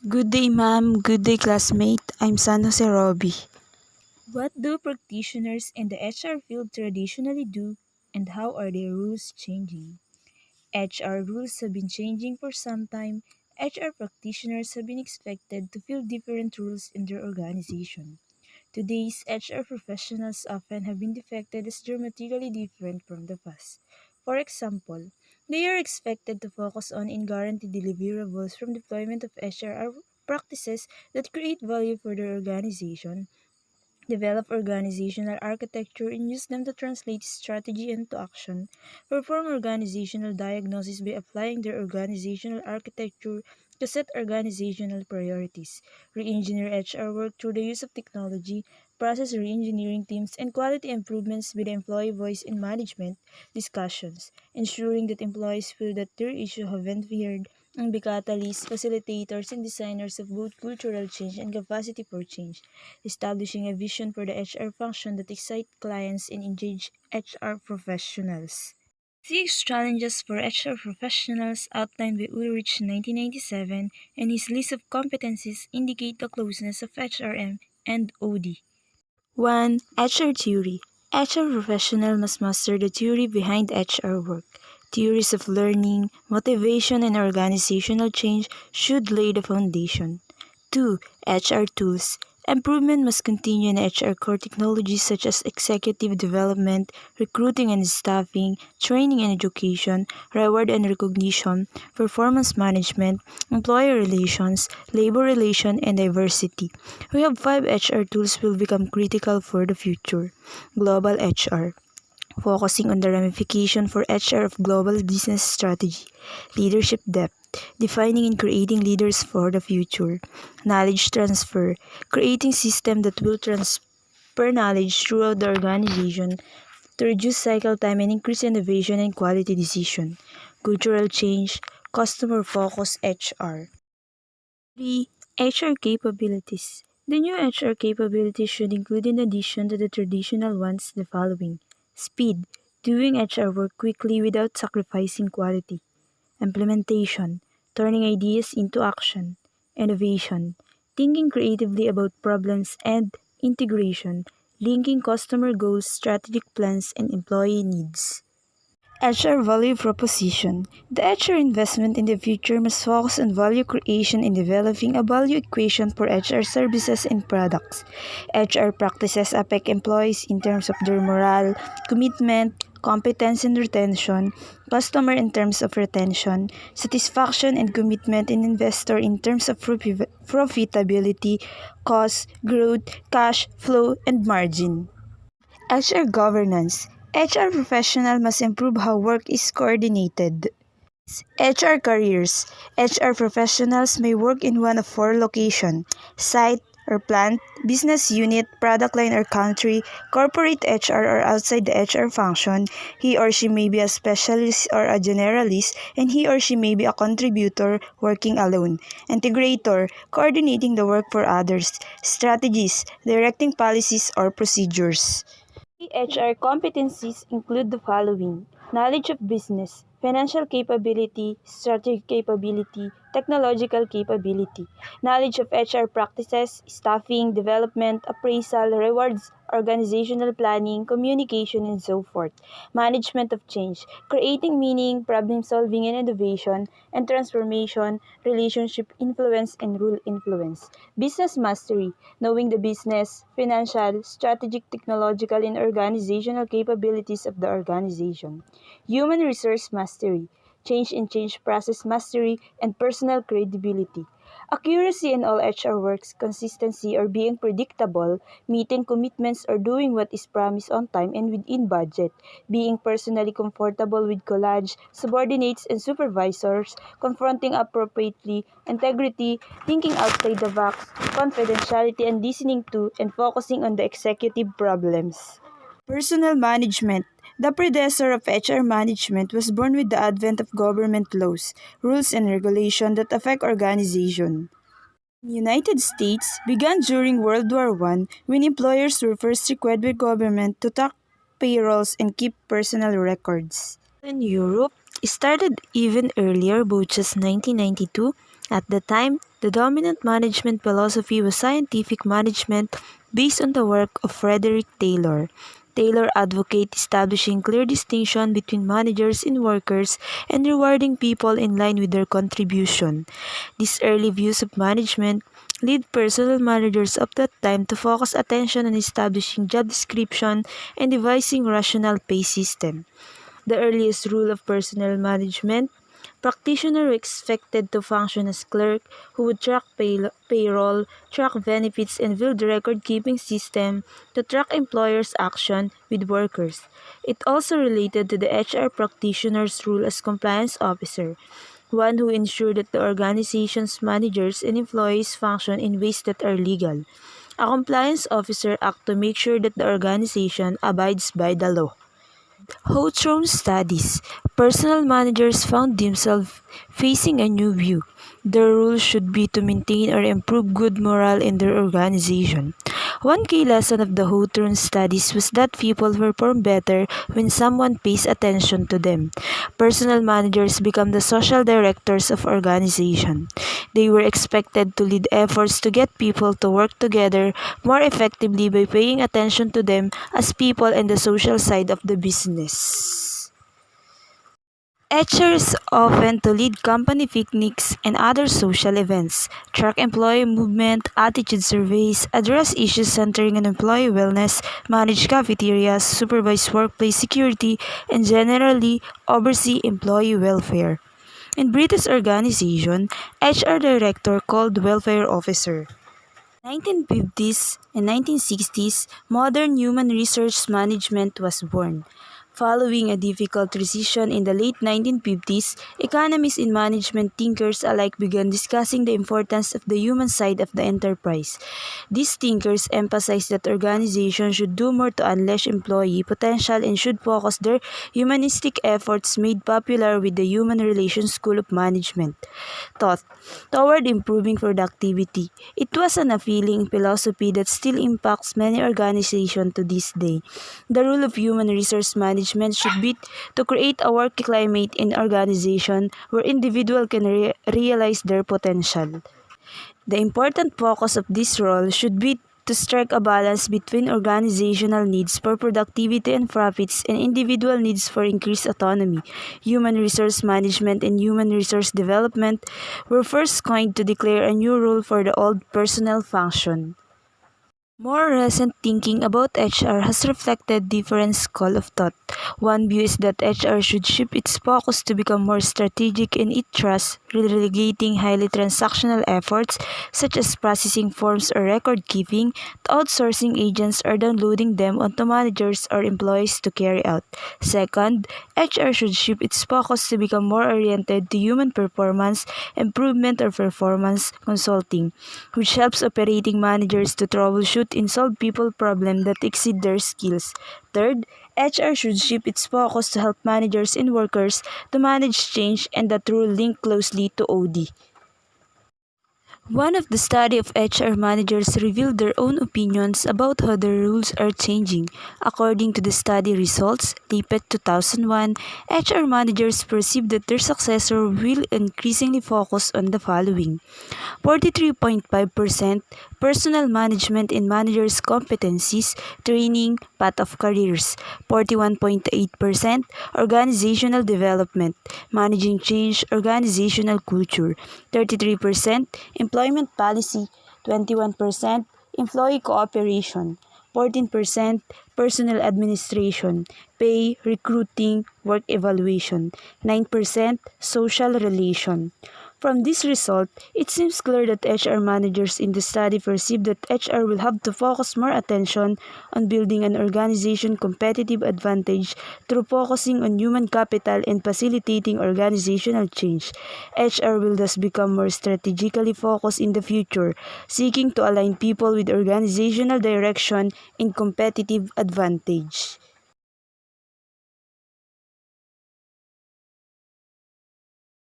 Good day, ma'am. Good day, classmate. I'm San Jose Rovie. What do practitioners in the HR field traditionally do, and how are their rules changing? HR rules have been changing for some time. HR practitioners have been expected to fill different roles in their organization. Today's HR professionals often have been depicted as dramatically different from the past. For example, they are expected to focus on and guarantee deliverables from deployment of HR practices that create value for their organization, develop organizational architecture and use them to translate strategy into action, perform organizational diagnosis by applying their organizational architecture to set organizational priorities, re-engineer HR work through the use of technology, process re-engineering teams, and quality improvements with the employee voice in management discussions, ensuring that employees feel that their issues have been heard and be catalysts, facilitators, and designers of both cultural change and capacity for change, establishing a vision for the HR function that excites clients and engage HR professionals. Six challenges for HR professionals outlined by Ulrich in 1997, and his list of competencies indicate the closeness of HRM and OD. 1. HR theory. HR professional must master the theory behind HR work. Theories of learning, motivation, and organizational change should lay the foundation. 2. HR tools. Improvement must continue in HR core technologies such as executive development, recruiting and staffing, training and education, reward and recognition, performance management, employer relations, labor relation, and diversity. We have 5 HR tools will become critical for the future. Global HR. Focusing on the ramification for HR of global business strategy. Leadership depth. Defining and creating leaders for the future. Knowledge transfer. Creating systems that will transfer knowledge throughout the organization to reduce cycle time and increase innovation and quality decision. Cultural change. Customer focused HR. 3. HR capabilities. The new HR capabilities should include, in addition to the traditional ones, the following: speed, doing HR work quickly without sacrificing quality; implementation, turning ideas into action; innovation, thinking creatively about problems; and integration, linking customer goals, strategic plans, and employee needs. HR value proposition. The HR investment in the future must focus on value creation in developing a value equation for HR services and products. HR practices affect employees in terms of their morale, commitment, competence and retention, customer in terms of retention, satisfaction and commitment, and investor in terms of profitability, cost, growth, cash flow, and margin. HR governance. HR professional must improve how work is coordinated. HR careers. HR professionals may work in one of 4 locations: site or plant, business unit, product line or country, corporate HR or outside the HR function. He or she may be a specialist or a generalist, and he or she may be a contributor working alone. Integrator, coordinating the work for others. Strategies, directing policies or procedures. HR competencies include the following: knowledge of business, financial capability, strategic capability, technological capability, knowledge of HR practices, staffing, development, appraisal, rewards, organizational planning, communication, and so forth. Management of change, creating meaning, problem solving and innovation, and transformation, relationship influence, and rule influence. Business mastery, knowing the business, financial, strategic, technological, and organizational capabilities of the organization. Human resource mastery, change and change process mastery, and personal credibility. Accuracy in all HR works, consistency or being predictable, meeting commitments or doing what is promised on time and within budget, being personally comfortable with colleagues, subordinates, and supervisors, confronting appropriately, integrity, thinking outside the box, confidentiality, and listening to and focusing on the executive problems. Personal management. The predecessor of HR management was born with the advent of government laws, rules, and regulations that affect organization. The United States began during World War I when employers were first required by government to track payrolls and keep personal records. In Europe, it started even earlier, Boches 1992, At the time, the dominant management philosophy was scientific management based on the work of Frederick Taylor. Taylor advocated establishing clear distinction between managers and workers and rewarding people in line with their contribution. These early views of management led personnel managers of that time to focus attention on establishing job description and devising rational pay system. The earliest rule of personnel management, practitioners were expected to function as clerk who would track payroll, track benefits, and build a record-keeping system to track employers' action with workers. It also related to the HR practitioner's role as compliance officer, one who ensured that the organization's managers and employees function in ways that are legal. A compliance officer acts to make sure that the organization abides by the law. Hawthorne studies, personal managers found themselves facing a new view. Their role should be to maintain or improve good morale in their organization. One key lesson of the Hawthorne studies was that people perform better when someone pays attention to them. Personal managers become the social directors of organization. They were expected to lead efforts to get people to work together more effectively by paying attention to them as people and the social side of the business. HRs often to lead company picnics and other social events, track employee movement, attitude surveys, address issues centering on employee wellness, manage cafeterias, supervise workplace security, and generally oversee employee welfare. In British organization, HR director called welfare officer. 1950s and 1960s, modern human resource management was born. Following a difficult transition in the late 1950s, economists and management thinkers alike began discussing the importance of the human side of the enterprise. These thinkers emphasized that organizations should do more to unleash employee potential and should focus their humanistic efforts made popular with the Human Relations School of Management thought toward improving productivity. It was an appealing philosophy that still impacts many organizations to this day. The role of human resource management should be to create a work climate in organization where individuals can realize their potential. The important focus of this role should be to strike a balance between organizational needs for productivity and profits and individual needs for increased autonomy. Human resource management and human resource development were first coined to declare a new role for the old personnel function. More recent thinking about HR has reflected different school of thought. One view is that HR should shift its focus to become more strategic in its trust, relegating highly transactional efforts such as processing forms or record keeping to outsourcing agents or downloading them onto managers or employees to carry out. Second, HR should shift its focus to become more oriented to human performance improvement or performance consulting, which helps operating managers to troubleshoot and solve people problems that exceed their skills. Third, HR should shift its focus to help managers and workers to manage change and that rule link closely to OD. One of the study of HR managers revealed their own opinions about how the rules are changing. According to the study results, Lipet 2001, HR managers perceive that their successor will increasingly focus on the following: 43.5% personal management and managers' competencies, training, path of careers; 41.8% organizational development, managing change, organizational culture; 33% employment policy; 21% employee cooperation; 14% personal administration, pay, recruiting, work evaluation; 9% social relation. From this result, it seems clear that HR managers in the study perceive that HR will have to focus more attention on building an organization competitive advantage through focusing on human capital and facilitating organizational change. HR will thus become more strategically focused in the future, seeking to align people with organizational direction and competitive advantage.